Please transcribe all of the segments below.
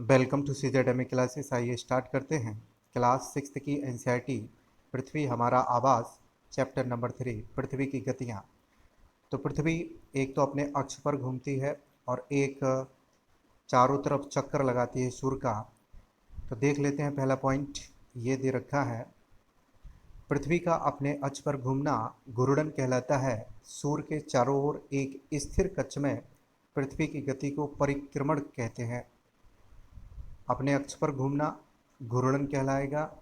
Welcome to CZ classes. आइए start करते हैं। क्लास 6 की एनसीईआरटी पृथ्वी हमारा आवास चैप्टर नंबर 3 पृथ्वी की गतियाँ। तो पृथ्वी एक तो अपने अक्ष पर घूमती है और एक चारों तरफ चक्कर लगाती है सूर्य का। तो देख लेते हैं, पहला पॉइंट ये दे रखा है, पृथ्वी का अपने अक्ष पर घूमना घूर्णन कहलाता है। सूर्य के चारों ओर एक स्थिर कक्ष में पृथ्वी की गति को परिक्रमण कहते हैं। अपने अक्ष पर घूमना घूर्णन कहलाएगा।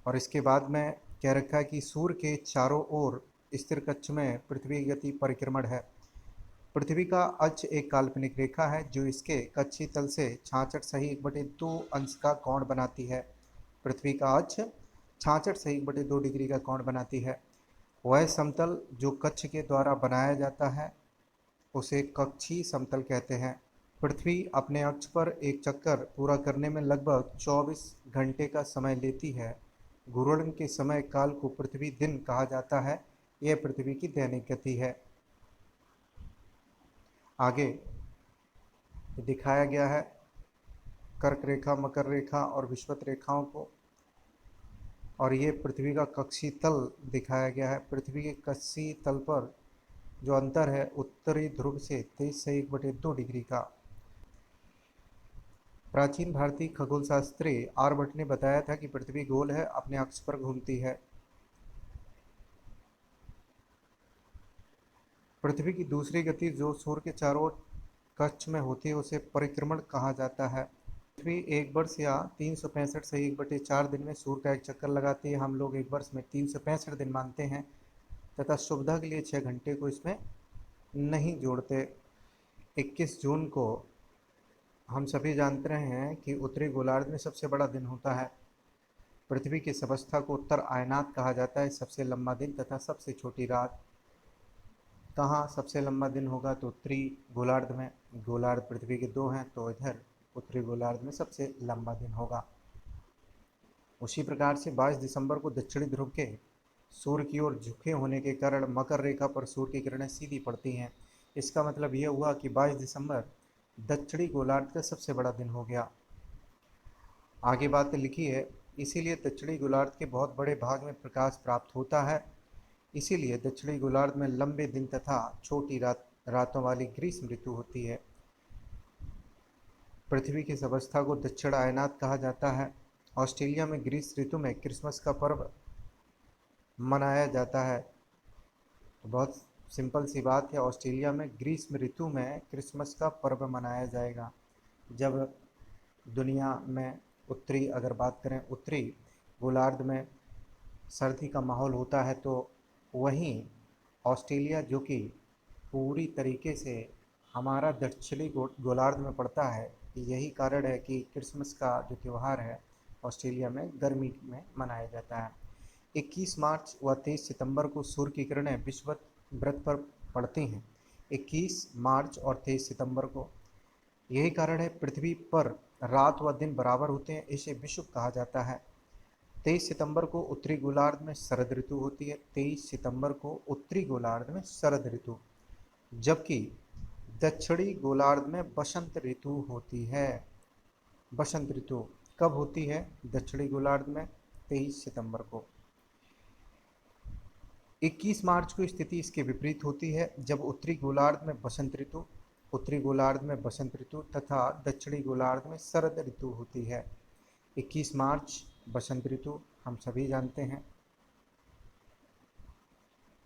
और इसके बाद में कह रखा है कि सूर्य के चारों ओर स्थिर कक्ष में पृथ्वी की गति परिक्रमण है। पृथ्वी का अक्ष एक काल्पनिक रेखा है जो इसके कक्षीय तल से 66 सही 1/2 अंश का कोण बनाती है। पृथ्वी का अक्ष 66 सही 1/2 डिग्री का कोण बनाती है। वह समतल जो कक्ष के द्वारा बनाया जाता है उसे कक्षीय समतल कहते हैं। पृथ्वी अपने अक्ष पर एक चक्कर पूरा करने में लगभग 24 घंटे का समय लेती है। घूर्णन के समय काल को पृथ्वी दिन कहा जाता है। यह पृथ्वी की दैनिक गति है। आगे दिखाया गया है कर्क रेखा, मकर रेखा और विषुवत रेखाओं को, और ये पृथ्वी का कक्षीय तल दिखाया गया है। पृथ्वी के कक्षीय तल पर जो अंतर है उत्तरी ध्रुव से 23 सही 1/2 डिग्री का। प्राचीन भारतीय खगोलशास्त्री आर्यभट्ट ने बताया था कि पृथ्वी गोल है, अपने अक्ष पर घूमती है। पृथ्वी की दूसरी गति जो सूर्य के चारों ओर कक्ष में होती है उसे परिक्रमण कहा जाता है। पृथ्वी एक वर्ष या 365 सही 1/4 दिन में सूर्य का एक चक्कर लगाती है। हम लोग एक वर्ष में 365 दिन मानते हैं तथा सुविधा के लिए 6 घंटे को इसमें नहीं जोड़ते। 21 जून को हम सभी जानते रहे हैं कि उत्तरी गोलार्ध में सबसे बड़ा दिन होता है। पृथ्वी की इस अवस्था को उत्तर आयनात कहा जाता है। सबसे लंबा दिन तथा सबसे छोटी रात। कहाँ सबसे लंबा दिन होगा तो उत्तरी गोलार्ध में। गोलार्ध पृथ्वी के 2 हैं तो इधर उत्तरी गोलार्ध में सबसे लंबा दिन होगा। उसी प्रकार से 22 दिसंबर को दक्षिणी ध्रुव के सूर्य की ओर झुके होने के कारण मकर रेखा पर सूर्य की किरणें सीधी पड़ती हैं। इसका मतलब यह हुआ कि 22 दिसंबर दक्षिणी गोलार्ध का सबसे बड़ा दिन हो गया। आगे बात लिखी है, इसीलिए दक्षिणी गोलार्ध के बहुत बड़े भाग में प्रकाश प्राप्त होता है। इसीलिए दक्षिणी गोलार्ध में लंबे दिन तथा छोटी रातों वाली ग्रीष्म ऋतु होती है। पृथ्वी की इस अवस्था को दक्षिण आयनात कहा जाता है। ऑस्ट्रेलिया में ग्रीष्म ऋतु में क्रिसमस का पर्व मनाया जाता है। तो बहुत सिंपल सी बात है, ऑस्ट्रेलिया में ग्रीष्म ऋतु में क्रिसमस का पर्व मनाया जाएगा। जब दुनिया में उत्तरी अगर बात करें उत्तरी गोलार्ध में सर्दी का माहौल होता है तो वहीं ऑस्ट्रेलिया जो कि पूरी तरीके से हमारा दक्षिणी गोलार्ध में पड़ता है, यही कारण है कि क्रिसमस का जो त्यौहार है ऑस्ट्रेलिया में गर्मी में मनाया जाता है। 21 मार्च व 23 सितंबर को सूर्य की किरणें विषुवत व्रत पर पड़ती हैं। 21 मार्च और 23 सितंबर को, यही कारण है पृथ्वी पर रात व दिन बराबर होते हैं, इसे विषुव कहा जाता है। 23 सितंबर को उत्तरी गोलार्ध में शरद ऋतु होती है। 23 सितंबर को उत्तरी गोलार्ध में शरद ऋतु, जबकि दक्षिणी गोलार्ध में बसंत ऋतु होती है। बसंत ऋतु कब होती है दक्षिणी गोलार्ध में? 23 सितंबर को। 21 मार्च को स्थिति इसके विपरीत होती है, जब उत्तरी गोलार्ध में बसंत ऋतु तथा दक्षिणी गोलार्ध में शरद ऋतु होती है। 21 मार्च बसंत ऋतु हम सभी जानते हैं।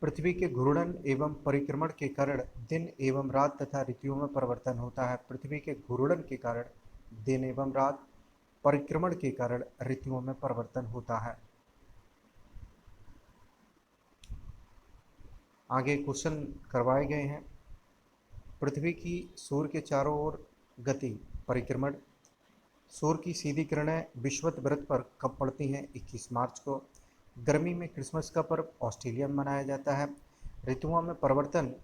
पृथ्वी के घूर्णन एवं परिक्रमण के कारण दिन एवं रात तथा ऋतुओं में परिवर्तन होता है। पृथ्वी के घूर्णन के कारण दिन एवं रात, परिक्रमण के कारण ऋतुओं में परिवर्तन होता है। आगे क्वेश्चन करवाए गए हैं। पृथ्वी की सूर्य के चारों ओर गति परिक्रमण। सूर्य की सीधी किरणें विषुवत व्रत पर कब पड़ती हैं? 21 मार्च को। गर्मी में क्रिसमस का पर्व ऑस्ट्रेलिया में मनाया जाता है। ऋतुओं में परिवर्तन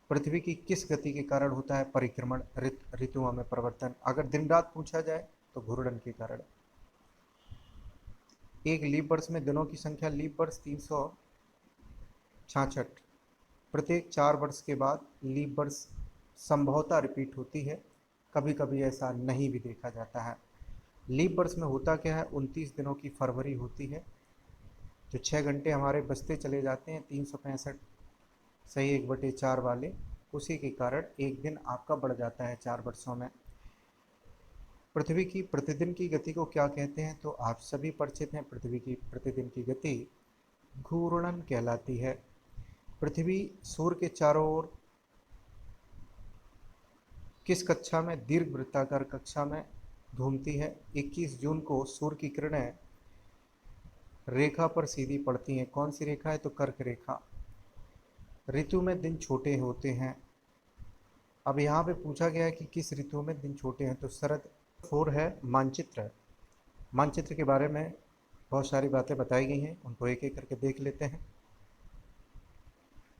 पृथ्वी की किस गति के कारण होता है? परिक्रमण। ऋतुओं में परिवर्तन अगर दिन रात पूछा जाए तो घूर्णन के कारण। एक लीप वर्ष में दिनों की संख्या, लीप वर्ष 366। प्रत्येक 4 वर्ष के बाद लीप वर्ष संभवतः रिपीट होती है। कभी कभी ऐसा नहीं भी देखा जाता है। लीप वर्ष में होता क्या है, 29 दिनों की फरवरी होती है। जो 6 घंटे हमारे बचते चले जाते हैं 365 सही 1/4 वाले, उसी के कारण एक दिन आपका बढ़ जाता है 4 वर्षों में। पृथ्वी की प्रतिदिन की गति को क्या कहते हैं, तो आप सभी परिचित हैं। पृथ्वी की प्रतिदिन की गति घूर्णन कहलाती है। पृथ्वी सूर्य के चारों ओर किस कक्षा में, दीर्घ वृत्ताकार कक्षा में घूमती है। 21 जून को सूर्य की किरणें रेखा पर सीधी पड़ती हैं। कौन सी रेखा है, तो कर्क रेखा। ऋतु में दिन छोटे होते हैं। अब यहाँ पे पूछा गया है कि किस ऋतु में दिन छोटे हैं, तो शरद। 4 है मानचित्र। मानचित्र के बारे में बहुत सारी बातें बताई गई हैं, उनको एक एक करके देख लेते हैं।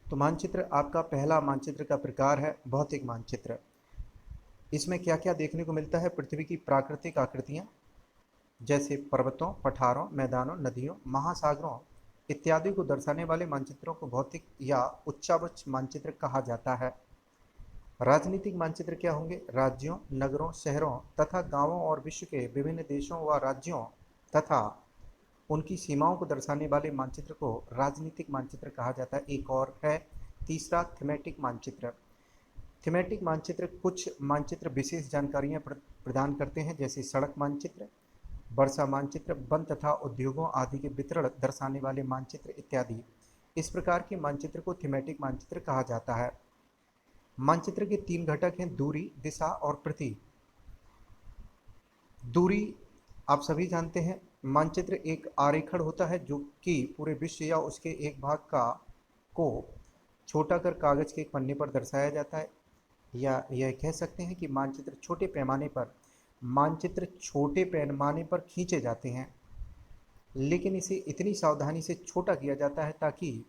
तो मानचित्र आपका पहला मानचित्र का प्रकार है भौतिक मानचित्र। इसमें क्या क्या देखने को मिलता है, पृथ्वी की प्राकृतिक आकृतियाँ जैसे पर्वतों, पठारों, मैदानों, नदियों, महासागरों इत्यादि को दर्शाने वाले मानचित्रों को भौतिक या उच्चावच मानचित्र कहा जाता है। राजनीतिक मानचित्र क्या होंगे, राज्यों, नगरों, शहरों तथा गांवों और विश्व के विभिन्न देशों व राज्यों तथा उनकी सीमाओं को दर्शाने वाले मानचित्र को राजनीतिक मानचित्र कहा जाता है। एक और है तीसरा थीमेटिक मानचित्र। थीमेटिक मानचित्र कुछ मानचित्र विशेष जानकारियां प्रदान करते हैं, जैसे सड़क मानचित्र, वर्षा मानचित्र, वन तथा उद्योगों आदि के वितरण दर्शाने वाले मानचित्र इत्यादि। इस प्रकार के मानचित्र को थीमेटिक मानचित्र कहा जाता है। मानचित्र के 3 घटक हैं, दूरी, दिशा और प्रतीक। दूरी आप सभी जानते हैं, मानचित्र एक आरेखण होता है जो कि पूरे विश्व या उसके एक भाग का को छोटा कर कागज के एक पन्ने पर दर्शाया जाता है। या यह कह सकते हैं कि मानचित्र छोटे पैमाने पर खींचे जाते हैं, लेकिन इसे इतनी सावधानी से छोटा किया जाता है ताकि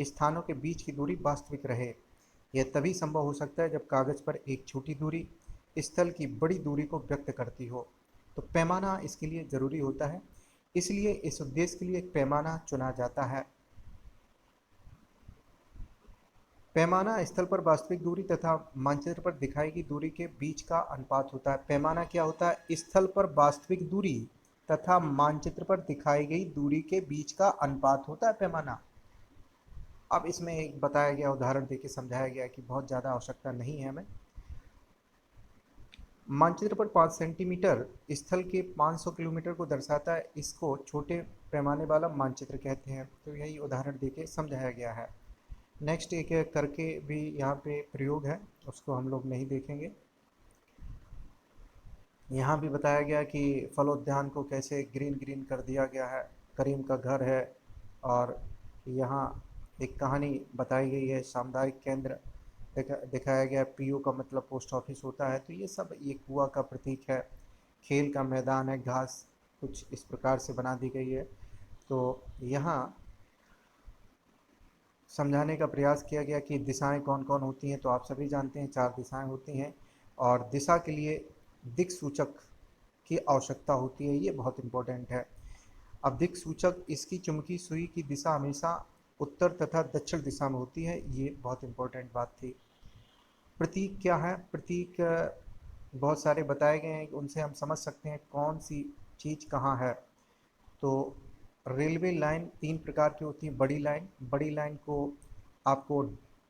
स्थानों के बीच की दूरी वास्तविक रहे। यह तभी संभव हो सकता है जब कागज पर एक छोटी दूरी स्थल की बड़ी दूरी को व्यक्त करती हो। तो पैमाना इसके लिए जरूरी होता है, इसलिए इस उद्देश्य के लिए एक पैमाना चुना जाता है। पैमाना स्थल पर वास्तविक दूरी तथा मानचित्र पर दिखाई गई दूरी के बीच का अनुपात होता है। पैमाना क्या होता है, स्थल पर वास्तविक दूरी तथा मानचित्र पर दिखाई गई दूरी के बीच का अनुपात होता है पैमाना। अब इसमें एक बताया गया उदाहरण देके समझाया गया कि बहुत ज़्यादा आवश्यकता नहीं है हमें। मानचित्र पर 5 सेंटीमीटर स्थल के 500 किलोमीटर को दर्शाता है, इसको छोटे पैमाने वाला मानचित्र कहते हैं। तो यही उदाहरण देके समझाया गया है। नेक्स्ट एक एक करके भी यहाँ पे प्रयोग है, उसको हम लोग नहीं देखेंगे। यहाँ भी बताया गया कि फलोद्यान को कैसे ग्रीन ग्रीन कर दिया गया है। करीम का घर है, और यहाँ एक कहानी बताई गई है। सामुदायिक केंद्र दिखाया गया। पीओ का मतलब पोस्ट ऑफिस होता है। तो ये सब ये कुआ का प्रतीक है। खेल का मैदान है, घास कुछ इस प्रकार से बना दी गई है। तो यहाँ समझाने का प्रयास किया गया कि दिशाएं कौन कौन होती हैं। तो आप सभी जानते हैं 4 दिशाएं होती हैं, और दिशा के लिए दिक सूचक की आवश्यकता होती है। ये बहुत इम्पोर्टेंट है। अब दिक सूचक, इसकी चुंबकीय सुई की दिशा हमेशा उत्तर तथा दक्षिण दिशा में होती है। ये बहुत इम्पोर्टेंट बात थी। प्रतीक क्या है, प्रतीक बहुत सारे बताए गए हैं, उनसे हम समझ सकते हैं कौन सी चीज़ कहाँ है। तो रेलवे लाइन 3 प्रकार की होती है। बड़ी लाइन को आपको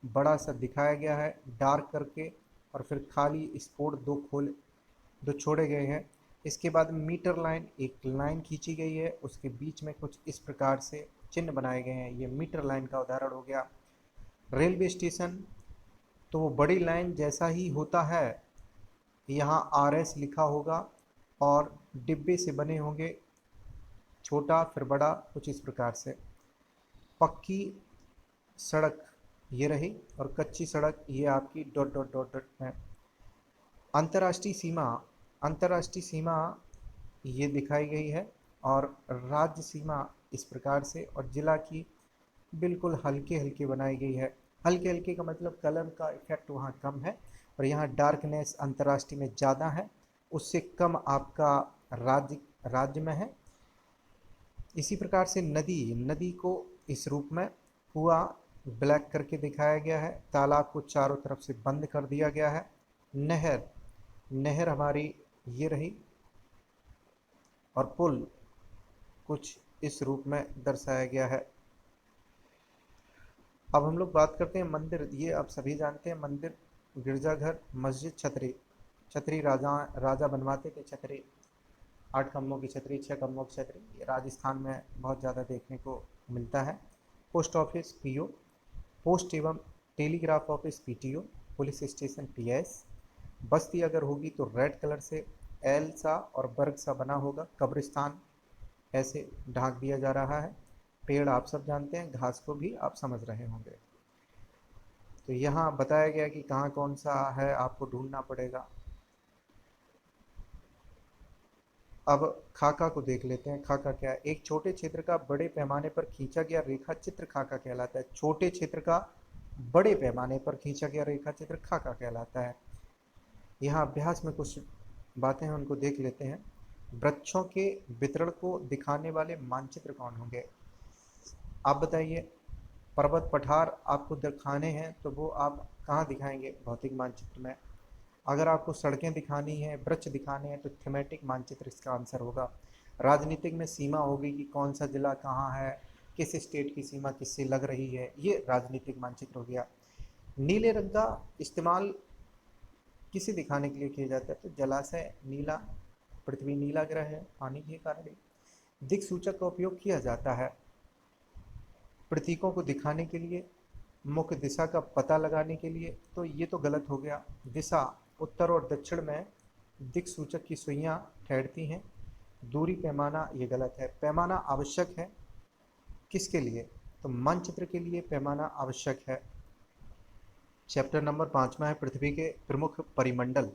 बड़ा सा दिखाया गया है डार्क करके, और फिर खाली स्पोर्ट दो छोड़े गए हैं। इसके बाद मीटर लाइन, एक लाइन खींची गई है, उसके बीच में कुछ इस प्रकार से चिन्ह बनाए गए हैं। ये मीटर लाइन का उदाहरण हो गया। रेलवे स्टेशन, तो वो बड़ी लाइन जैसा ही होता है। यहाँ RS लिखा होगा और डिब्बे से बने होंगे, छोटा फिर बड़ा, कुछ इस प्रकार से। पक्की सड़क ये रही, और कच्ची सड़क ये आपकी डॉट डॉट डॉट डॉट है। अंतर्राष्ट्रीय सीमा ये दिखाई गई है, और राज्य सीमा इस प्रकार से, और जिला की बिल्कुल हल्के हल्के बनाई गई है। हल्के हल्के का मतलब कलर का इफेक्ट वहाँ कम है, और यहाँ डार्कनेस अंतर्राष्ट्रीय में ज़्यादा है, उससे कम आपका राज्य में है। इसी प्रकार से नदी को इस रूप में कुआ ब्लैक करके दिखाया गया है। तालाब को चारों तरफ से बंद कर दिया गया है। नहर हमारी ये रही और पुल कुछ इस रूप में दर्शाया गया है। अब हम लोग बात करते हैं मंदिर। ये आप सभी जानते हैं, मंदिर, गिरजाघर, मस्जिद, छतरी। छतरी राजा बनवाते थे, छतरी 8 खम्भों की छतरी, 6 खम्भों की छतरी, ये राजस्थान में बहुत ज़्यादा देखने को मिलता है। पोस्ट ऑफिस पीओ, पोस्ट एवं telegraph office PTO, police station PS. बस्ती अगर होगी तो रेड कलर से एल सा और बर्ग सा बना होगा। कब्रिस्तान ऐसे ढांक दिया जा रहा है। पेड़ आप सब जानते हैं, घास को भी आप समझ रहे होंगे। तो यहाँ बताया गया कि कहाँ कौन सा है, आपको ढूंढना पड़ेगा। अब खाका को देख लेते हैं। खाका क्या है? एक छोटे क्षेत्र का बड़े पैमाने पर खींचा गया रेखा चित्र खाका कहलाता है। छोटे क्षेत्र का बड़े पैमाने पर खींचा गया रेखा चित्र खाका कहलाता है। यहाँ अभ्यास में कुछ बातें हैं, उनको देख लेते हैं। वृक्षों के वितरण को दिखाने वाले मानचित्र कौन होंगे? आप बताइए। पर्वत पठार आपको दिखाने हैं तो वो आप कहाँ दिखाएंगे? भौतिक मानचित्र में। अगर आपको सड़कें दिखानी है, वृक्ष दिखाने हैं, तो थीमेटिक मानचित्र इसका आंसर होगा। राजनीतिक में सीमा होगी कि कौन सा जिला कहाँ है, किस स्टेट की सीमा किससे लग रही है, ये राजनीतिक मानचित्र हो गया। नीले रंग का इस्तेमाल किसे दिखाने के लिए किया जाता है? तो जलाशय नीला, पृथ्वी नीला ग्रह है पानी के कारण। दिक् सूचक का उपयोग किया जाता है प्रतीकों को दिखाने के लिए, मुख्य दिशा का पता लगाने के लिए। तो ये तो गलत हो गया। दिशा उत्तर और दक्षिण में दिक् सूचक की सुइयां ठहरती हैं। दूरी पैमाना, ये गलत है। पैमाना आवश्यक है किसके लिए? तो मानचित्र के लिए पैमाना आवश्यक है। चैप्टर नंबर 5 है पृथ्वी के प्रमुख परिमंडल।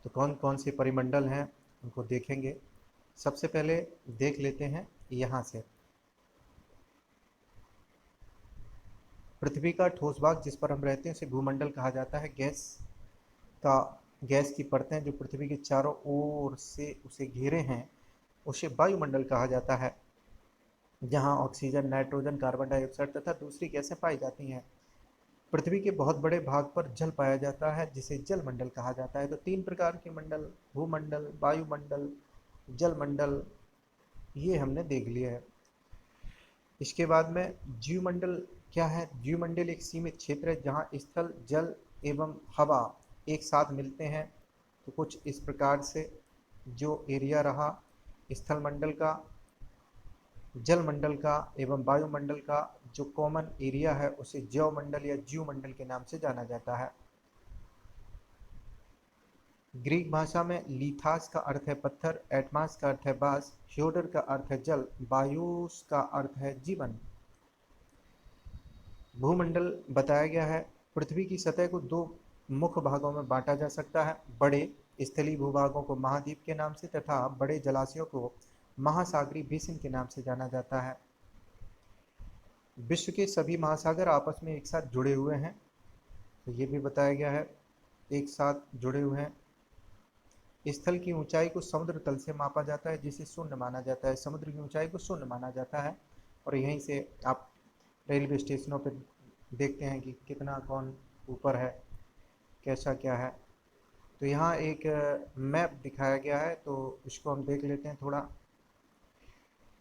तो कौन कौन से परिमंडल हैं उनको देखेंगे। सबसे पहले देख लेते हैं यहाँ से। पृथ्वी का ठोस भाग जिस पर हम रहते हैं उसे भूमंडल कहा जाता है। गैस की परतें जो पृथ्वी के चारों ओर से उसे घेरे हैं उसे वायुमंडल कहा जाता है, जहां ऑक्सीजन, नाइट्रोजन, कार्बन डाइऑक्साइड तथा दूसरी गैसें पाई जाती हैं। पृथ्वी के बहुत बड़े भाग पर जल पाया जाता है जिसे जलमंडल कहा जाता है। तो 3 प्रकार के मंडल, भूमंडल, वायुमंडल, जलमंडल, ये हमने देख लिया है। इसके बाद में जीवमंडल क्या है? जीवमंडल एक सीमित क्षेत्र है जहाँ स्थल, जल एवं हवा एक साथ मिलते हैं। तो कुछ इस प्रकार से जो एरिया रहा स्थल मंडल का, जल मंडल का एवं वायुमंडल का, जो कॉमन एरिया है उसे ज्योमंडल या जीवमंडल के नाम से जाना जाता है। ग्रीक भाषा में लीथास का अर्थ है पत्थर, एटमास का अर्थ है बास, ह्योडर का अर्थ है जल, बायोस का अर्थ है जीवन। भूमंडल बताया गया है पृथ्वी की सतह को 2 मुख्य भागों में बांटा जा सकता है। बड़े स्थलीय भूभागों को महाद्वीप के नाम से तथा बड़े जलाशयों को महासागरीय बेसिन के नाम से जाना जाता है। विश्व के सभी महासागर आपस में एक साथ जुड़े हुए हैं, तो ये भी बताया गया है, एक साथ जुड़े हुए हैं। स्थल की ऊंचाई को समुद्र तल से मापा जाता है जिसे शून्य माना जाता है। समुद्र की ऊंचाई को शून्य माना जाता है। और यहीं से आप रेलवे स्टेशनों पर देखते हैं कि कितना कौन ऊपर है, कैसा क्या है। तो यहाँ एक मैप दिखाया गया है तो इसको हम देख लेते हैं थोड़ा।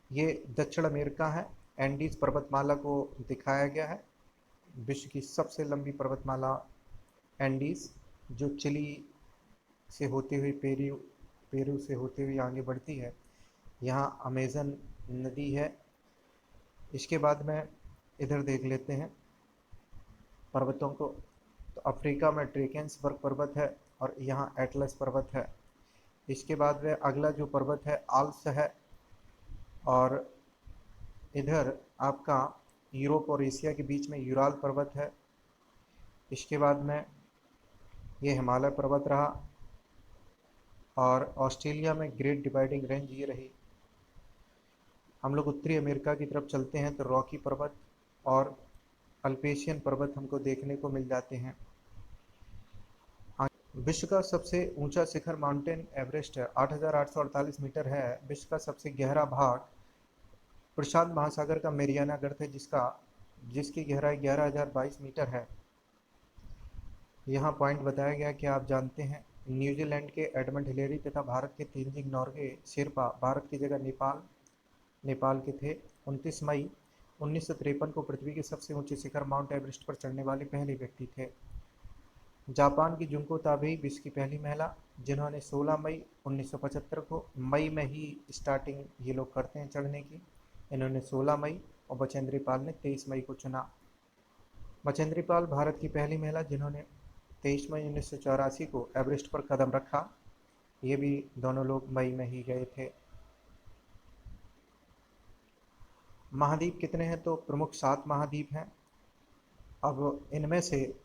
ये दक्षिण अमेरिका है, एंडीज पर्वतमाला को दिखाया गया है। विश्व की सबसे लंबी पर्वतमाला एंडीज, जो चिली से होती हुई पेरू से होती हुई आगे बढ़ती है। यहाँ अमेजन नदी है। इसके बाद में इधर देख लेते हैं पर्वतों को। तो अफ्रीका में ड्रेकेंसबर्ग पर्वत है और यहाँ एटलस पर्वत है। इसके बाद में अगला जो पर्वत है आल्प्स है। और इधर आपका यूरोप और एशिया के बीच में यूराल पर्वत है। इसके बाद में ये हिमालय पर्वत रहा। और ऑस्ट्रेलिया में ग्रेट डिवाइडिंग रेंज ये रही। हम लोग उत्तरी अमेरिका की तरफ चलते हैं तो रॉकी पर्वत और अल्पेशियन पर्वत हमको देखने को मिल जाते हैं। विश्व का सबसे ऊंचा शिखर माउंटेन एवरेस्ट है, 8,848 मीटर है। विश्व का सबसे गहरा भाग प्रशांत महासागर का मेरियाना गर्त है जिसकी गहराई 11,022 मीटर है। यहाँ पॉइंट बताया गया कि आप जानते हैं न्यूजीलैंड के एडमंड हिलेरी तथा भारत के तेनजिंग नोर्गे शेरपा भारत की जगह नेपाल के थे। 29 मई 1953 को पृथ्वी के सबसे ऊंचे शिखर माउंट एवरेस्ट पर चढ़ने वाले पहले व्यक्ति थे। जापान की जुंको ताबेई विश्व की पहली महिला, जिन्होंने 16 मई 1975 को, मई में ही स्टार्टिंग ये लोग करते हैं चढ़ने की, इन्होंने 16 मई और बचेंद्री पाल ने 23 मई को चुना। बचेंद्री पाल भारत की पहली महिला जिन्होंने 23 मई 1984 को एवरेस्ट पर कदम रखा। ये भी दोनों लोग मई में ही गए थे। महाद्वीप कितने हैं? तो प्रमुख 7 महाद्वीप हैं। अब इनमें से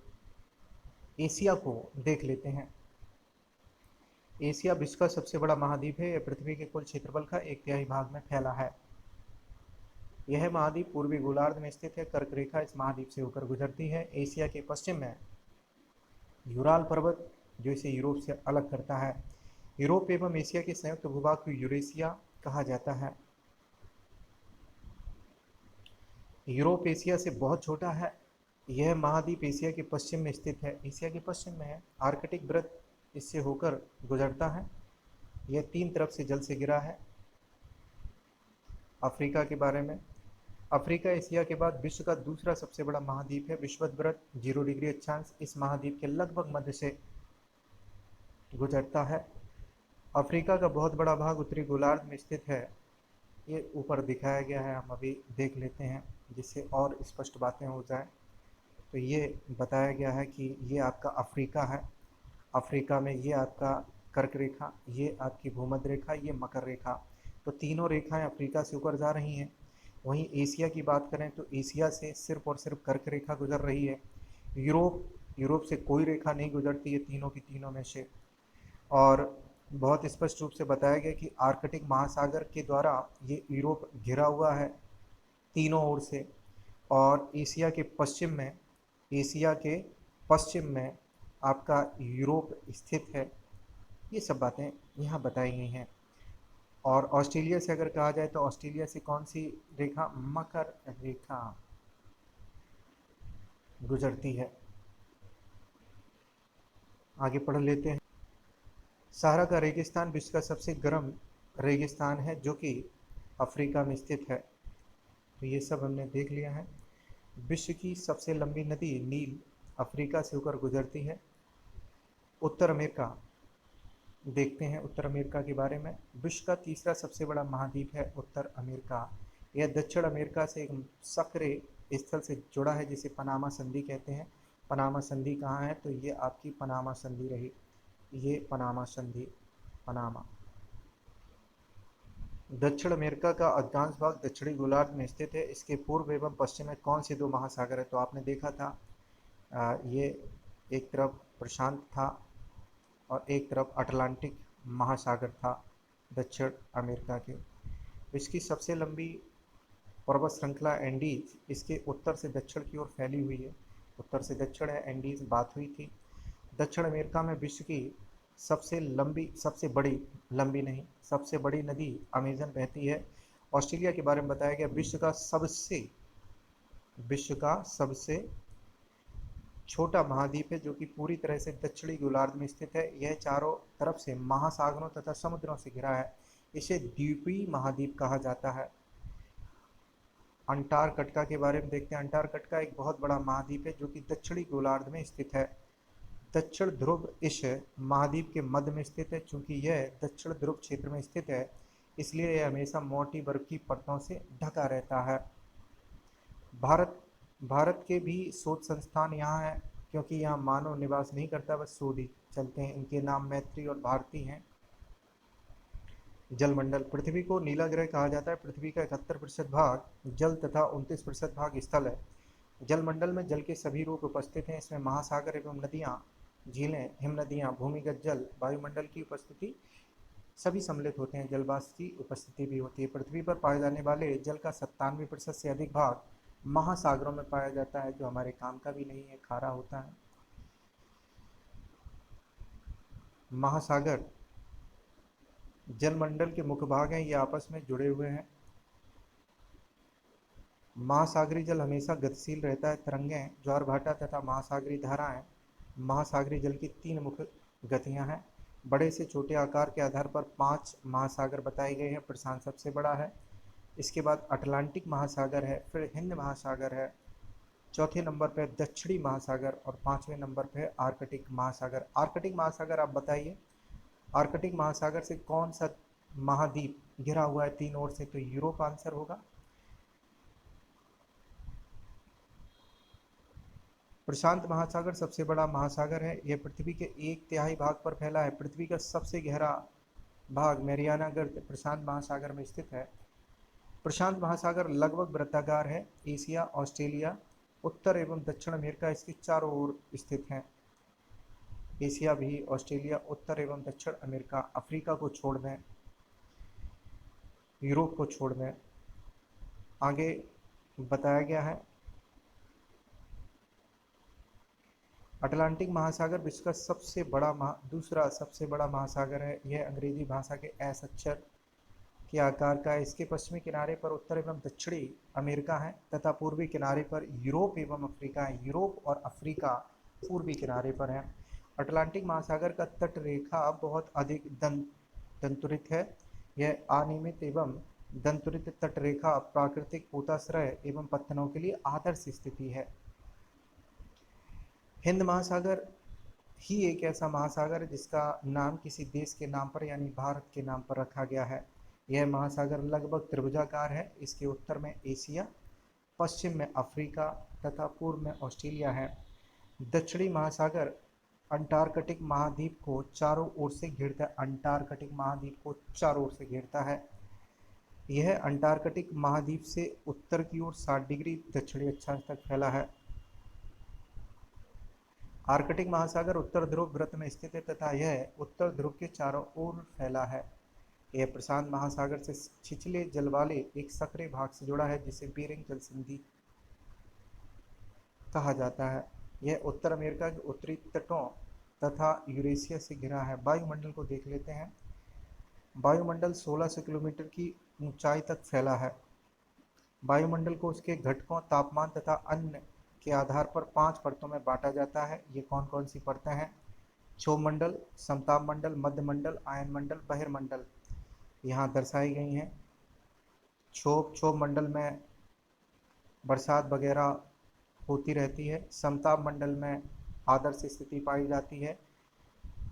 एशिया को देख लेते हैं। एशिया विश्व का सबसे बड़ा महाद्वीप है। यह पृथ्वी के कुल क्षेत्रफल का 1/3 भाग में फैला है। यह महाद्वीप पूर्वी गोलार्ध में स्थित है। कर्क रेखा इस महाद्वीप से होकर गुजरती है। एशिया के पश्चिम में यूराल पर्वत, जो इसे यूरोप से अलग करता है। यूरोप एवं एशिया के संयुक्त भूभाग को यूरेशिया कहा जाता है। यूरोप एशिया से बहुत छोटा है। यह महाद्वीप एशिया के पश्चिम में स्थित है। एशिया के पश्चिम में है। आर्कटिक वृत्त इससे होकर गुजरता है। यह 3 तरफ से जल से घिरा है। अफ्रीका के बारे में, अफ्रीका एशिया के बाद विश्व का दूसरा सबसे बड़ा महाद्वीप है। विषुवत वृत्त 0 डिग्री अक्षांश इस महाद्वीप के लगभग मध्य से गुजरता है। अफ्रीका का बहुत बड़ा भाग उत्तरी गोलार्ध में स्थित है। ये ऊपर दिखाया गया है, हम अभी देख लेते हैं जिससे और स्पष्ट बातें हो जाए। तो ये बताया गया है कि ये आपका अफ्रीका है। अफ्रीका में ये आपका कर्क रेखा, ये आपकी भूमध्य रेखा, ये मकर रेखा, तो तीनों रेखाएं अफ्रीका से ऊपर जा रही हैं। वहीं एशिया की बात करें तो एशिया से सिर्फ और सिर्फ कर्क रेखा गुजर रही है। यूरोप से कोई रेखा नहीं गुजरती है तीनों की तीनों में से। और बहुत स्पष्ट रूप से बताया गया कि आर्कटिक महासागर के द्वारा ये यूरोप घिरा हुआ है तीनों ओर से। और एशिया के पश्चिम में आपका यूरोप स्थित है। ये सब बातें यहाँ बताई गई हैं। और ऑस्ट्रेलिया से अगर कहा जाए तो ऑस्ट्रेलिया से कौन सी रेखा? मकर रेखा गुजरती है। आगे पढ़ लेते हैं। सहारा का रेगिस्तान विश्व का सबसे गर्म रेगिस्तान है, जो कि अफ्रीका में स्थित है। तो ये सब हमने देख लिया है। विश्व की सबसे लंबी नदी नील अफ्रीका से होकर गुजरती है। उत्तर अमेरिका देखते हैं। उत्तर अमेरिका के बारे में, विश्व का तीसरा सबसे बड़ा महाद्वीप है उत्तर अमेरिका। यह दक्षिण अमेरिका से एक सक्रिय स्थल से जुड़ा है जिसे पनामा संधि कहते हैं। पनामा संधि कहाँ है? तो ये आपकी पनामा संधि रही। ये पनामा संधि, पनामा। दक्षिण अमेरिका का अधिकांश भाग दक्षिणी गोलार्ध में स्थित है। इसके पूर्व एवं पश्चिम में कौन से 2 महासागर है? तो आपने देखा था ये एक तरफ प्रशांत था और एक तरफ अटलांटिक महासागर था दक्षिण अमेरिका के। इसकी सबसे लंबी पर्वत श्रृंखला एंडीज इसके उत्तर से दक्षिण की ओर फैली हुई है। उत्तर से दक्षिण है एंडीज, बात हुई थी। दक्षिण अमेरिका में विश्व की सबसे बड़ी नदी अमेजन बहती है। ऑस्ट्रेलिया के बारे में बताया गया, विश्व का सबसे छोटा महाद्वीप है, जो कि पूरी तरह से दक्षिणी गोलार्ध में स्थित है। यह चारों तरफ से महासागरों तथा समुद्रों से घिरा है। इसे द्वीपीय महाद्वीप कहा जाता है। अंटार्कटिका के बारे में देखते हैं। अंटार्कटिका एक बहुत बड़ा महाद्वीप है जो कि दक्षिणी गोलार्ध में स्थित है। दक्षिण ध्रुव इस महाद्वीप के मध्य में स्थित है। चूंकि यह दक्षिण ध्रुव क्षेत्र में स्थित है, इसलिए यह हमेशा मोटी बर्फ की परतों से ढका रहता है। भारत के भी शोध संस्थान यहाँ है, क्योंकि यहाँ मानव निवास नहीं करता, बस शोध ही चलते हैं। इनके नाम मैत्री और भारती हैं। जलमंडल, पृथ्वी को नीला ग्रह कहा जाता है। पृथ्वी का 71% भाग जल तथा 29% भाग स्थल है। जलमंडल में जल के सभी रूप उपस्थित हैं। इसमें महासागर एवं नदियाँ, झीलें, हिमनदियाँ, भूमिगत जल, वायुमंडल की उपस्थिति सभी सम्मिलित होते हैं। जलवाष्प की उपस्थिति भी होती है। पृथ्वी पर पाए जाने वाले जल का 97% से अधिक भाग महासागरों में पाया जाता है, जो हमारे काम का भी नहीं है, खारा होता है। महासागर जलमंडल के मुख्य भाग हैं, ये आपस में जुड़े हुए हैं। महासागरी जल हमेशा गतिशील रहता है। तरंगें, ज्वार भाटा तथा महासागरी धाराएं महासागरी जल की 3 मुख्य गतियां हैं। बड़े से छोटे आकार के आधार पर 5 महासागर बताए गए हैं। प्रशांत सबसे बड़ा है, इसके बाद अटलांटिक महासागर है, फिर हिंद महासागर है, चौथे नंबर पे दक्षिणी महासागर और पांचवें नंबर पे आर्कटिक महासागर। आर्कटिक महासागर आप बताइए, आर्कटिक महासागर से कौन सा महाद्वीप घिरा हुआ है तीन ओर से? तो यूरोप आंसर होगा। प्रशांत महासागर सबसे बड़ा महासागर है, यह पृथ्वी के 1/3 भाग पर फैला है। पृथ्वी का सबसे गहरा भाग मैरियाना गर्त प्रशांत महासागर में स्थित है। प्रशांत महासागर लगभग वृत्ताकार है। एशिया, ऑस्ट्रेलिया, उत्तर एवं दक्षिण अमेरिका इसके चारों ओर स्थित हैं। एशिया भी, ऑस्ट्रेलिया, उत्तर एवं दक्षिण अमेरिका, अफ्रीका को छोड़ दें, यूरोप को छोड़ दें। आगे बताया गया है अटलांटिक महासागर विश्व का सबसे बड़ा दूसरा सबसे बड़ा महासागर है। यह अंग्रेजी भाषा के एस अक्षर के आकार का है। इसके पश्चिमी किनारे पर उत्तर एवं दक्षिणी अमेरिका है तथा पूर्वी किनारे पर यूरोप एवं अफ्रीका है। यूरोप और अफ्रीका पूर्वी किनारे पर है। अटलांटिक महासागर का तट रेखा बहुत अधिक दंतुरित है। यह अनियमित एवं दंतुरित तट रेखा प्राकृतिक पोताश्रय एवं पत्तनों के लिए आदर्श स्थिति है। हिंद महासागर ही एक ऐसा महासागर है जिसका नाम किसी देश के नाम पर यानी भारत के नाम पर रखा गया है। यह महासागर लगभग त्रिभुजाकार है। इसके उत्तर में एशिया, पश्चिम में अफ्रीका तथा पूर्व में ऑस्ट्रेलिया है। दक्षिणी महासागर अंटार्कटिक महाद्वीप को चारों ओर से घेरता है। अंटार्कटिक महाद्वीप को चारों ओर से घेरता है। यह अंटार्कटिक महाद्वीप से उत्तर की ओर 60 डिग्री दक्षिणी अक्षांश तक फैला है। आर्कटिक महासागर उत्तर ध्रुव वृत्त में स्थित है तथा यह उत्तर ध्रुव के चारों ओर फैला है। यह प्रशांत महासागर से छिछले जल वाले एक सक्रिय भाग से जुड़ा है जिसे बेरिंग जल संधि कहा जाता है। यह उत्तर अमेरिका के उत्तरी तटों तथा यूरेशिया से घिरा है। वायुमंडल को देख लेते हैं। वायुमंडल 1600 किलोमीटर की ऊंचाई तक फैला है। वायुमंडल को उसके घटकों, तापमान तथा अन्य के आधार पर 5 परतों में बांटा जाता है। ये कौन कौन सी परतें हैं? क्षोभ मंडल, समताप मंडल, मध्य मंडल, आयन मंडल, बहिर्मंडल यहाँ दर्शाई गई हैं। क्षोभ मंडल में बरसात वगैरह होती रहती है। समताप मंडल में आदर्श स्थिति पाई जाती है।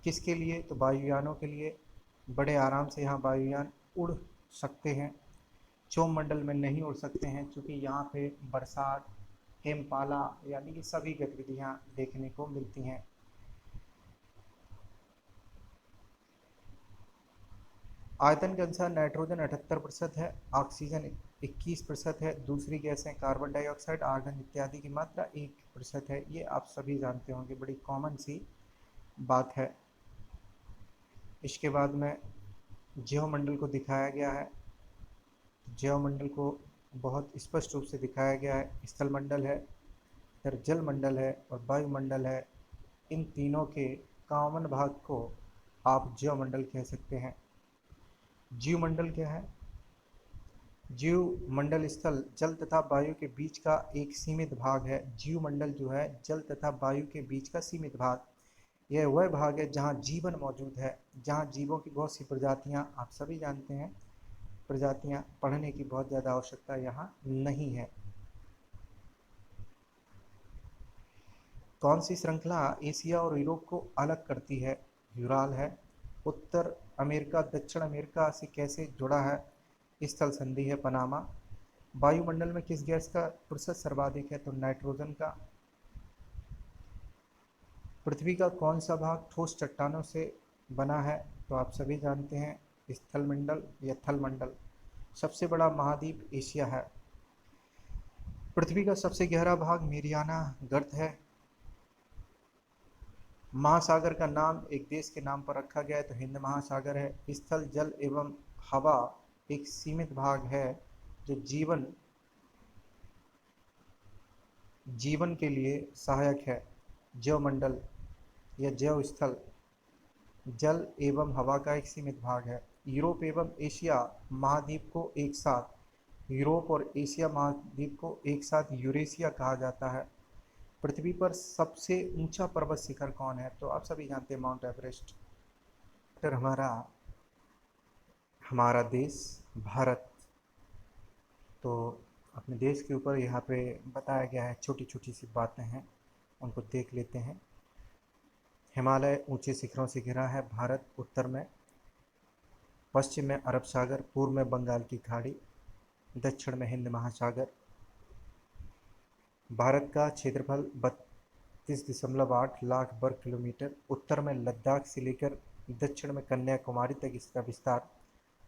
किसके लिए? तो वायुयानों के लिए। बड़े आराम से यहाँ वायुयान उड़ सकते हैं। क्षोभ मंडल में नहीं उड़ सकते हैं क्योंकि यहाँ पे बरसात, हिमपाला यानी कि सभी गतिविधियां देखने को मिलती हैं। आयतन के अनुसार नाइट्रोजन 78% है, ऑक्सीजन 21% है, दूसरी गैसें कार्बन डाइऑक्साइड, आर्गन इत्यादि की मात्रा 1% है। ये आप सभी जानते होंगे, बड़ी कॉमन सी बात है। इसके बाद में ज्योमंडल को दिखाया गया है। ज्योमंडल को बहुत स्पष्ट रूप से दिखाया गया है। स्थल मंडल है, फिर जल मंडल है और वायुमंडल है। इन तीनों के कॉमन भाग को आप ज्योमंडल कह सकते हैं। जीवमंडल क्या है? जीवमंडल स्थल जल तथा वायु के बीच का एक सीमित भाग है। जीवमंडल जो है जल तथा वायु के बीच का सीमित भाग, यह वह भाग है जहाँ जीवन मौजूद है, जहाँ जीवों की बहुत सी प्रजातियाँ, आप सभी जानते हैं प्रजातियाँ, पढ़ने की बहुत ज़्यादा आवश्यकता यहाँ नहीं है। कौन सी श्रृंखला एशिया और यूरोप को अलग करती है? यूराल है। उत्तर अमेरिका दक्षिण अमेरिका से कैसे जुड़ा है? स्थल संधि है पनामा। वायुमंडल में किस गैस का प्रतिशत सर्वाधिक है? तो नाइट्रोजन का। पृथ्वी का कौन सा भाग ठोस चट्टानों से बना है? तो आप सभी जानते हैं स्थल मंडल या थल मंडल। सबसे बड़ा महाद्वीप एशिया है। पृथ्वी का सबसे गहरा भाग मेरियाना गर्त है। महासागर का नाम एक देश के नाम पर रखा गया है तो हिंद महासागर है। स्थल जल एवं हवा एक सीमित भाग है जो जीवन के लिए सहायक है। ज्योमंडल या जैव स्थल जल एवं हवा का एक सीमित भाग है। यूरोप एवं एशिया महाद्वीप को एक साथ यूरोप और एशिया महाद्वीप को एक साथ यूरेशिया कहा जाता है। पृथ्वी पर सबसे ऊंचा पर्वत शिखर कौन है? तो आप सभी जानते हैं माउंट एवरेस्ट। फिर हमारा हमारा देश भारत। तो अपने देश के ऊपर यहाँ पे बताया गया है, छोटी छोटी सी बातें हैं, उनको देख लेते हैं। हिमालय ऊंचे शिखरों से घिरा है। भारत उत्तर में, पश्चिम में अरब सागर, पूर्व में बंगाल की खाड़ी, दक्षिण में हिंद महासागर। भारत का क्षेत्रफल 32.8 लाख वर्ग किलोमीटर। उत्तर में लद्दाख से लेकर दक्षिण में कन्याकुमारी तक इसका विस्तार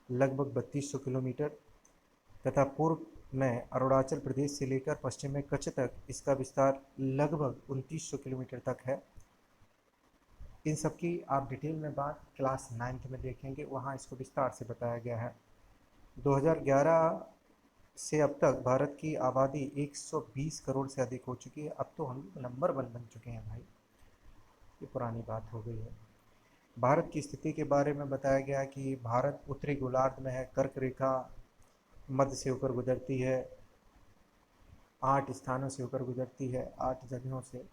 लगभग 3200 किलोमीटर तथा पूर्व में अरुणाचल प्रदेश से लेकर पश्चिम में कच्छ तक इसका विस्तार लगभग 2900 किलोमीटर तक है। इन सब की आप डिटेल में बात क्लास 9th में देखेंगे, वहाँ इसको विस्तार से बताया गया है। 2011 से अब तक भारत की आबादी 120 करोड़ से अधिक हो चुकी है। अब तो हम नंबर 1 बन चुके हैं भाई, ये पुरानी बात हो गई है। भारत की स्थिति के बारे में बताया गया कि भारत उत्तरी गोलार्ध में है, कर्क रेखा मध्य से होकर गुजरती है, 8 स्थानों से होकर गुजरती है, 8 जगहों से।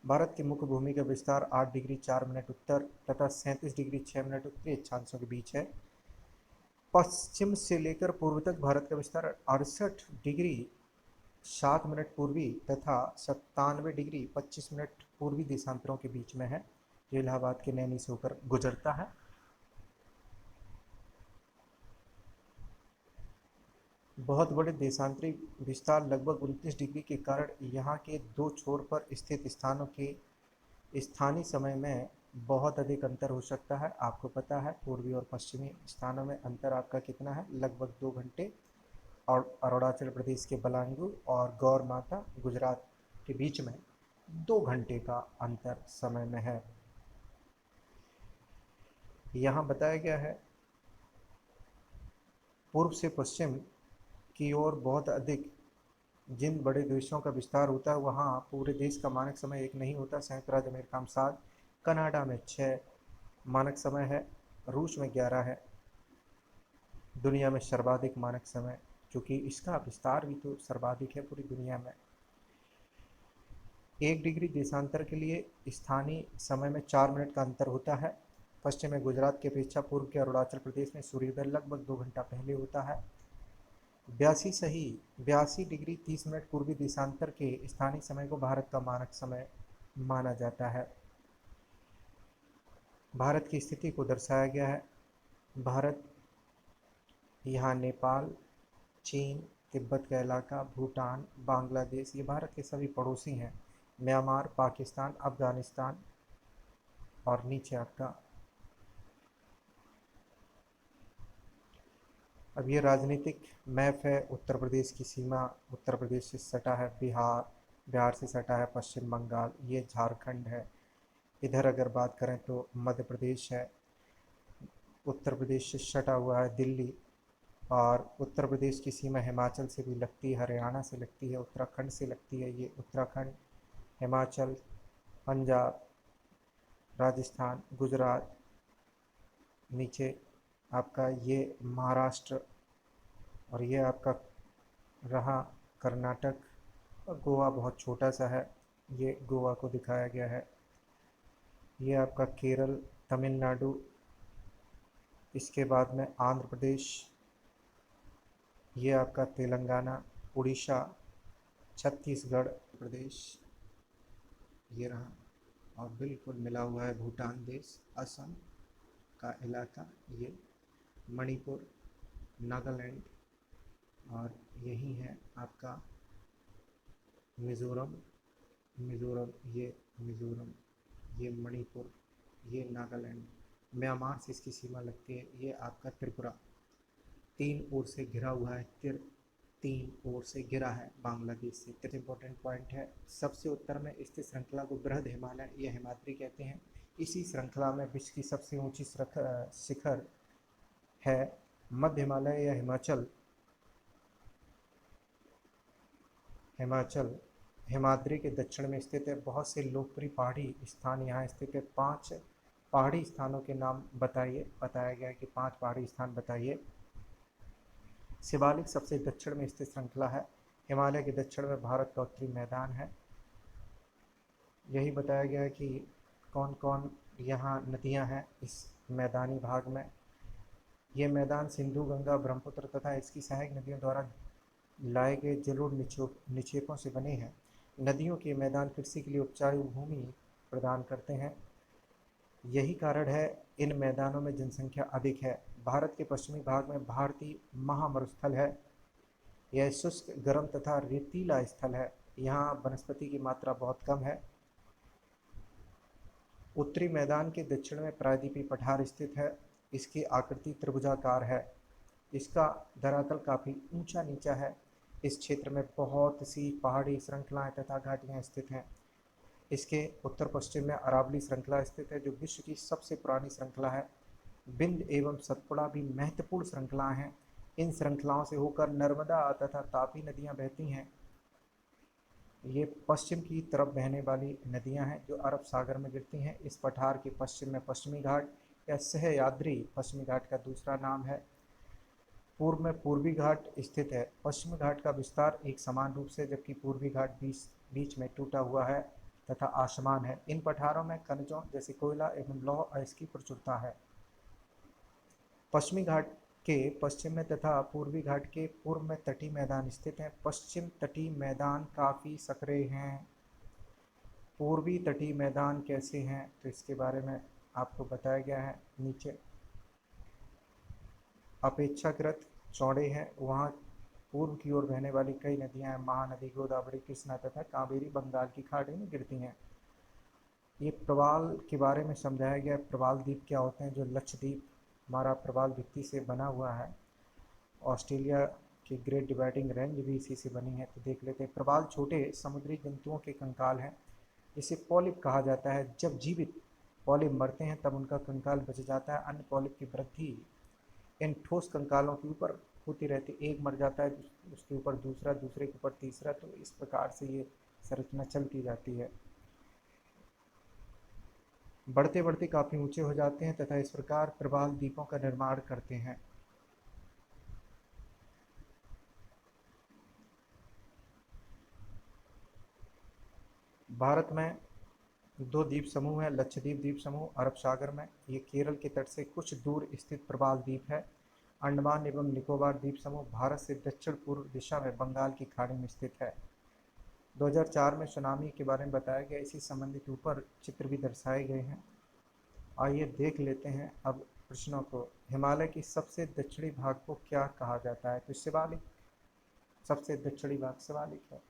भारत की मुख्य भूमि का विस्तार 8 डिग्री 4 मिनट उत्तर तथा 37 डिग्री 6 मिनट उत्तरी अक्षांशों के बीच है। पश्चिम से लेकर पूर्व तक भारत का विस्तार 68 डिग्री 7 मिनट पूर्वी तथा 97 डिग्री 25 मिनट पूर्वी देशांतरों के बीच में है, जो इलाहाबाद के नैनी से होकर गुजरता है। बहुत बड़े देशांतरी विस्तार लगभग 29 डिग्री के कारण यहाँ के दो छोर पर स्थित स्थानों के स्थानीय समय में बहुत अधिक अंतर हो सकता है। आपको पता है पूर्वी और पश्चिमी स्थानों में अंतर आपका कितना है, लगभग 2 घंटे। और अरुणाचल प्रदेश के बलांगीर और गौर माता गुजरात के बीच में 2 घंटे का अंतर समय में है। यहाँ बताया गया है पूर्व से पश्चिम की ओर बहुत अधिक जिन बड़े देशों का विस्तार होता है वहाँ पूरे देश का मानक समय एक नहीं होता। संयुक्त राज्य अमेरिका में 7, कनाडा में 6 मानक समय है, रूस में 11 है। दुनिया में सर्वाधिक मानक समय, क्योंकि इसका विस्तार भी तो सर्वाधिक है पूरी दुनिया में। 1 डिग्री देशांतर के लिए स्थानीय समय में 4 मिनट का अंतर होता है। पश्चिम में गुजरात की अपेक्षा पूर्व के अरुणाचल प्रदेश में सूर्योदय लगभग 2 घंटा पहले होता है। 82 डिग्री 30 मिनट पूर्वी देशांतर के स्थानीय समय को भारत का मानक समय माना जाता है। भारत की स्थिति को दर्शाया गया है। भारत यहाँ नेपाल, चीन, तिब्बत का इलाका, भूटान, बांग्लादेश, ये भारत के सभी पड़ोसी हैं। म्यांमार, पाकिस्तान, अफगानिस्तान और नीचे आपका। अब ये राजनीतिक मैप है। उत्तर प्रदेश की सीमा उत्तर प्रदेश से सटा है, बिहार से सटा है पश्चिम बंगाल, ये झारखंड है। इधर अगर बात करें तो मध्य प्रदेश है, उत्तर प्रदेश से सटा हुआ है दिल्ली, और उत्तर प्रदेश की सीमा हिमाचल से भी लगती है, हरियाणा से लगती है, उत्तराखंड से लगती है। ये उत्तराखंड, हिमाचल, पंजाब, राजस्थान, गुजरात, नीचे आपका ये महाराष्ट्र, और ये आपका रहा कर्नाटक, और गोवा बहुत छोटा सा है, ये गोवा को दिखाया गया है। ये आपका केरल, तमिलनाडु, इसके बाद में आंध्र प्रदेश, ये आपका तेलंगाना, उड़ीसा, छत्तीसगढ़ प्रदेश, ये रहा, और बिल्कुल मिला हुआ है भूटान देश, असम का इलाका, ये मणिपुर, नागालैंड, और यही है आपका मिज़ोरम, मिज़ोरम, ये मणिपुर, ये नागालैंड। म्यांमार से इसकी सीमा लगती है। ये आपका त्रिपुरा, 3 ओर से घिरा हुआ है, 3 ओर से घिरा है बांग्लादेश से। तो इम्पोर्टेंट पॉइंट है, सबसे उत्तर में स्थित श्रृंखला को बृहद हिमालय या हिमाद्री कहते हैं। इसी श्रृंखला में विश्व की सबसे ऊंची शिखर है मध्य हिमालय या हिमाचल हिमाद्री के दक्षिण में स्थित है। बहुत से लोकप्रिय पहाड़ी स्थान यहाँ स्थित है। 5 पहाड़ी स्थानों के नाम बताइए, बताया गया है कि 5 पहाड़ी स्थान बताइए। शिवालिक सबसे दक्षिण में स्थित श्रृंखला है। हिमालय के दक्षिण में भारत का उत्तरी मैदान है। यही बताया गया है कि कौन कौन यहाँ नदियाँ हैं इस मैदानी भाग में। ये मैदान सिंधु, गंगा, ब्रह्मपुत्र तथा इसकी सहायक नदियों द्वारा लाए गए जलोढ़ निक्षेपों से बने हैं। नदियों के मैदान कृषि के लिए उपजाऊ भूमि प्रदान करते हैं। यही कारण है इन मैदानों में जनसंख्या अधिक है। भारत के पश्चिमी भाग में भारतीय महामरुस्थल है। यह शुष्क, गर्म तथा रेतीला स्थल है। यहाँ वनस्पति की मात्रा बहुत कम है। उत्तरी मैदान के दक्षिण में प्रायद्वीपीय पठार स्थित है। इसकी आकृति त्रिभुजाकार है। इसका धरातल काफ़ी ऊंचा नीचा है। इस क्षेत्र में बहुत सी पहाड़ी श्रृंखलाएं तथा घाटियां स्थित हैं। इसके उत्तर पश्चिम में अरावली श्रृंखला स्थित है, जो विश्व की सबसे पुरानी श्रृंखला है। बिंद एवं सतपुड़ा भी महत्वपूर्ण श्रृंखलाएं हैं। इन श्रृंखलाओं से होकर नर्मदा तथा तापी नदियां बहती हैं। ये पश्चिम की तरफ बहने वाली नदियां हैं जो अरब सागर में गिरती हैं। इस पठार के पश्चिम में पश्चिमी घाट या सह्याद्री पश्चिमी घाट का दूसरा नाम है। पूर्व में पूर्वी घाट स्थित है। पश्चिमी घाट का विस्तार एक समान रूप से, जबकि पूर्वी घाट बीच में टूटा हुआ है तथा आसमान है। इन पठारों में खनिजों जैसे कोयला एवं लौह अयस्क की प्रचुरता है। पश्चिमी घाट के पश्चिम में तथा पूर्वी घाट के पूर्व में तटीय मैदान स्थित हैं। पश्चिम तटीय मैदान काफ़ी संकरे हैं। पूर्वी तटीय मैदान कैसे हैं तो इसके बारे में आपको बताया गया है नीचे। अपेक्षाकृत चौड़े हैं। वहाँ पूर्व की ओर बहने वाली कई नदियाँ हैं। महानदी, गोदावरी, कृष्णा तथा कावेरी बंगाल की खाड़ी में गिरती हैं। ये प्रवाल के बारे में समझाया गया। प्रवाल द्वीप क्या होते हैं? जो लक्षद्वीप हमारा प्रवाल भित्ति से बना हुआ है। ऑस्ट्रेलिया की ग्रेट डिवाइडिंग रेंज भी इसी से बनी है। तो देख लेते हैं। प्रवाल छोटे समुद्री जंतुओं के कंकाल हैं। इसे पॉलिप कहा जाता है। जब जीवित पॉलिप मरते हैं तब उनका कंकाल बच जाता है। अन्य पॉलिप की वृद्धि इन ठोस कंकालों के ऊपर होती रहती। एक मर जाता है, उसके ऊपर दूसरा, दूसरे के ऊपर तीसरा, तो इस प्रकार से ये संरचना चलती जाती है। बढ़ते बढ़ते काफ़ी ऊंचे हो जाते हैं तथा इस प्रकार प्रवाल द्वीपों का निर्माण करते हैं। भारत में दो द्वीप समूह है। लक्षद्वीप द्वीप समूह अरब सागर में, ये केरल के तट से कुछ दूर स्थित प्रवाल द्वीप है। अंडमान एवं निकोबार द्वीप समूह भारत से दक्षिण पूर्व दिशा में बंगाल की खाड़ी में स्थित है। 2004 में सुनामी के बारे में बताया गया। इसी संबंधित ऊपर चित्र भी दर्शाए गए हैं। आइए देख लेते हैं अब प्रश्नों को। हिमालय की सबसे दक्षिणी भाग को क्या कहा जाता है? तो शिवालिक। सबसे दक्षिणी भाग शिवालिक है।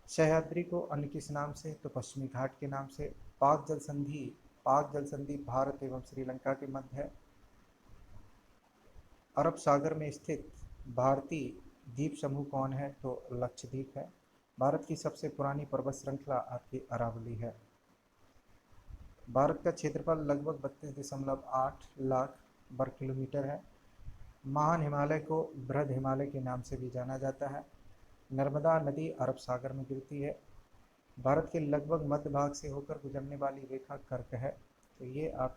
सह्याद्री को अन्य किस नाम से? तो पश्चिमी घाट के नाम से। पाक जल संधि भारत एवं श्रीलंका के मध्य है। अरब सागर में स्थित भारतीय द्वीप समूह कौन है? तो लक्षद्वीप है। भारत की सबसे पुरानी पर्वत श्रृंखला आपकी अरावली है। भारत का क्षेत्रफल लगभग 32.8 लाख वर्ग किलोमीटर है। महान हिमालय को बृहद हिमालय के नाम से भी जाना जाता है। नर्मदा नदी अरब सागर में गिरती है। भारत के लगभग मध्य भाग से होकर गुजरने वाली रेखा कर्क है। तो ये आप